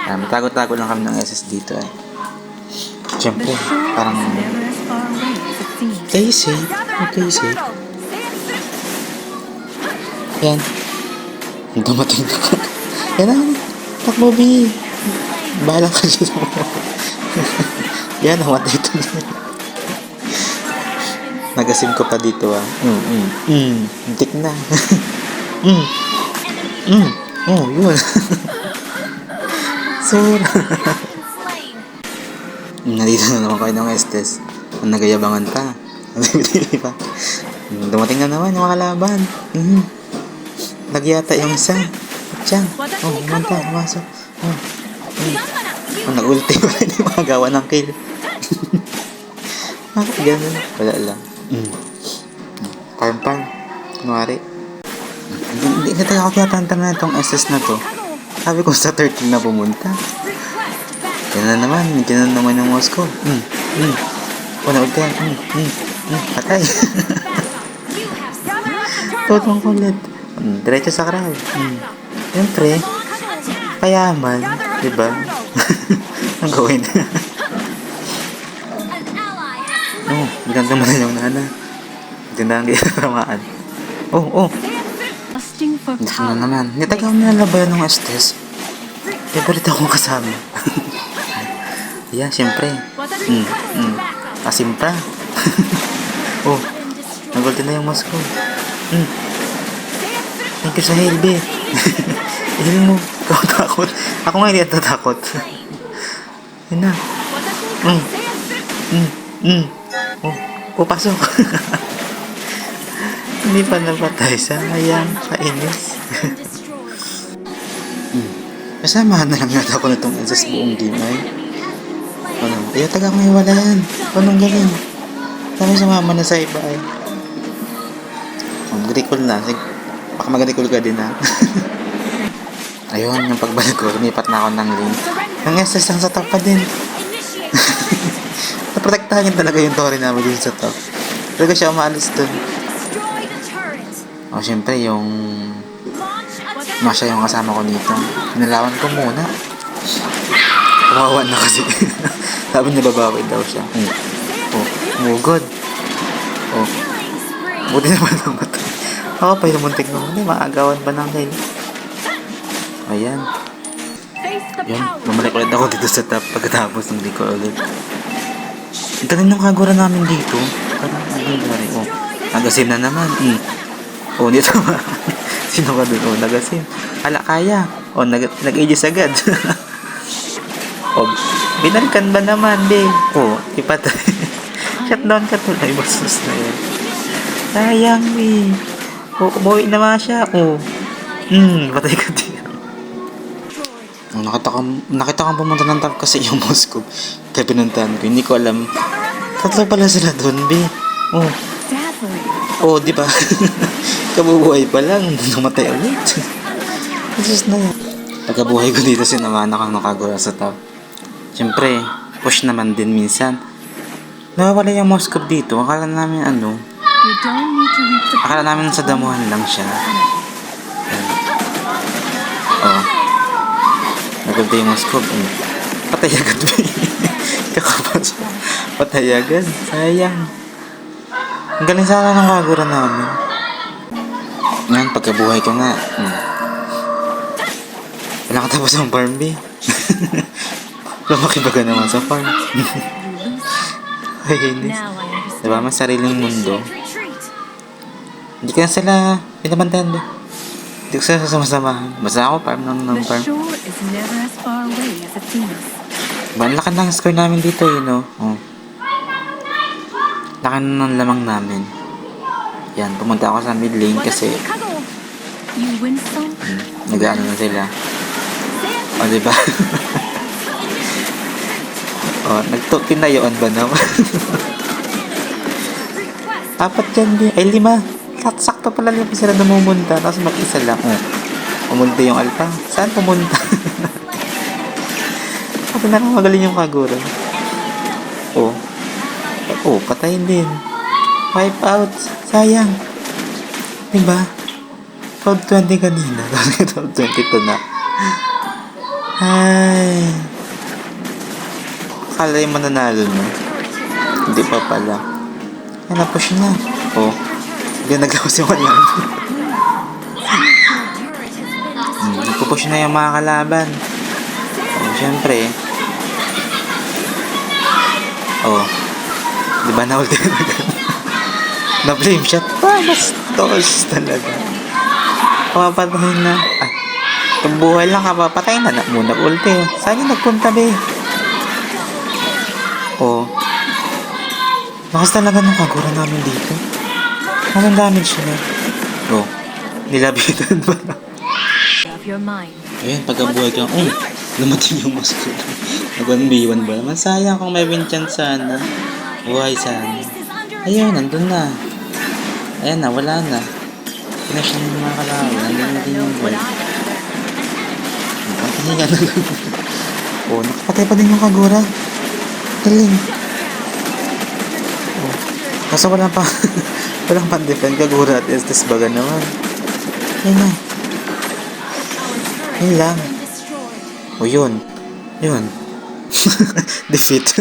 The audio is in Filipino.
Tago-tago lang kami ng SS dito eh. Siyempre, parang stay safe. Okay, safe. Yan. Dumating na ka. Yan na. Takbo, B. Bahala ka dyan. Yan, namatay ito. Nagasim ko pa dito ah. Hintik na. Oh, yun. Sura. Nandito na naman kayo ng Estes. Nagayabangan pa. Pa. Dumating na naman yung mga kalaban. Nagyata yung isa. Diyan. Oh, umanta. Umasok. Nag-ulti pa rin yung mga gawa ng kill. Bakit ganun? Wala lang. Farm. Kunwari. Hindi na tayo ako tinatantang na itong SS na to. Sabi ko sa 13 na pumunta. Yan na naman yung Moscow. Panood ka. Patay. Totong kulit. Diretso sa crowd. Siyempre, payaman. Diba? Ang gawin. Maganda mo na yung nana. Maganda ang ginagamaan. Gusto na naman. Hindi tayo nalabayan ng Estes. Favorite akong kasama. Yeah, siyempre. Asim pa. Nagulti na yung Moscow. Thank you sa Helbe. Ihil mo. Ikaw takot. Ako nga hindi natatakot. Yun na. Pasok. Hindi pa napatay. Sayang. Kainis. Kasamahan na lang yata ako na itong sa buong game ay. Kaya taga may wala yan. Anong gawin? Sabi sa mama na sa iba ay. Mag-recall na. Baka mag-recall ka din ha. Ayun, yung pagbalik ko, lumipat na ako ng link. Yung SS lang sa top pa din. Naprotektahan talaga yung Tori namin din sa top. Talaga siya umaalis dun. Siyempre yung Masya yung kasama ko nito. Pinalawan ko muna. Kawawan na kasi. Sabi niya babawi daw siya. Mugod. Buti naman namatay. Ako pa yung muntik naman. Maagawan pa ng kayo. Ayan. Yun. Bumalik ulit ako dito sa top pagkatapos ng recall ulit. Ito rin yung kagura namin dito. Parang agad-gari. Nagasim na naman. Dito ba? Sino ka dun? Nagasim. Kaya. Nag-ages agad. Binalikan ba naman, be? Ipatay. Shutdown ka tuloy. Basos na yan. Sayang, be. Umuwi naman siya. Patay ka dito. Nakita kang pumunta ng top kasi yung Moscow. Kaya pinuntahan ko. Hindi ko alam. Tatlo pala sila dun, be. Di ba? Kabubuhay pa lang. Namatay ulit. Just na yan. Pagkabuhay ko dito, sinamahan ako nakagura sa top. Siyempre, push naman din minsan. Nawawala yung Moscow dito. Akala namin Akala namin sa damuhan lang siya. Nagulta yung Moscow. Patay agad ba? Kakapasok. Patay agad. Sayang. Ang galing sana ng kagura namin. Ngayon, pagkabuhay ko nga. Wala ka tapos ang farm, B. Lumaki baga naman sa farm. Ay, hindi. Diba, mas sariling mundo. Hindi ka na sila pinabantayan, B. Hindi ko sila sumasamahan. Basta ako, farm ng farm. Ang laki ng score namin dito, laki ng lamang namin. Yan, pumunta ako sa mid lane kasi nag-ano na sila. Diba? Pinayuan ba naman? Apat yan, ay 5. Sakto pala lang sila numumunta. Tapos mag-isa lang. Pumunta yung alpha. Saan pumunta? Kasi nakamagaling yung kagura. Patayin din. Wipe out. Sayang. Diba? Cloud 20 kanina. Tapos Cloud 22 na. Ay. Akala yung mananalo na. Hindi pa pala. Ay, na-push na. Oh. Ginagawa si Walang. Nagpupush na yung mga kalaban. Oh, syempre. Oh. Di ba na-ulti na agad? Na-flame shot. Bastos talaga. Papatayin na. Ah. Kung buhay lang ka, papatayin na. Muna ulti. Saan yung nagpunta, be? Oh. Lakas talaga ng Kagura namin dito. Anong damage niya? Oh. Nilabitan pa na. Ayun, pagkabuhay ka. Oh, lumating yung masko. Nag-1v1 ba? Masayang kung may win chance sana. Buhay sana. Ayun, nandun na. Ayan na, wala na. Finish na yung mga kalaban. Nandun na din yung goal. Ang piniga na lang. Oh, nakapatay pa din yung Kagura. Galing. Oh. Kaso wala pa. Walang pan-defend. Kagura at Estes Baga naman. Ayun na. Yun lang. O yun. Yun. Defeat.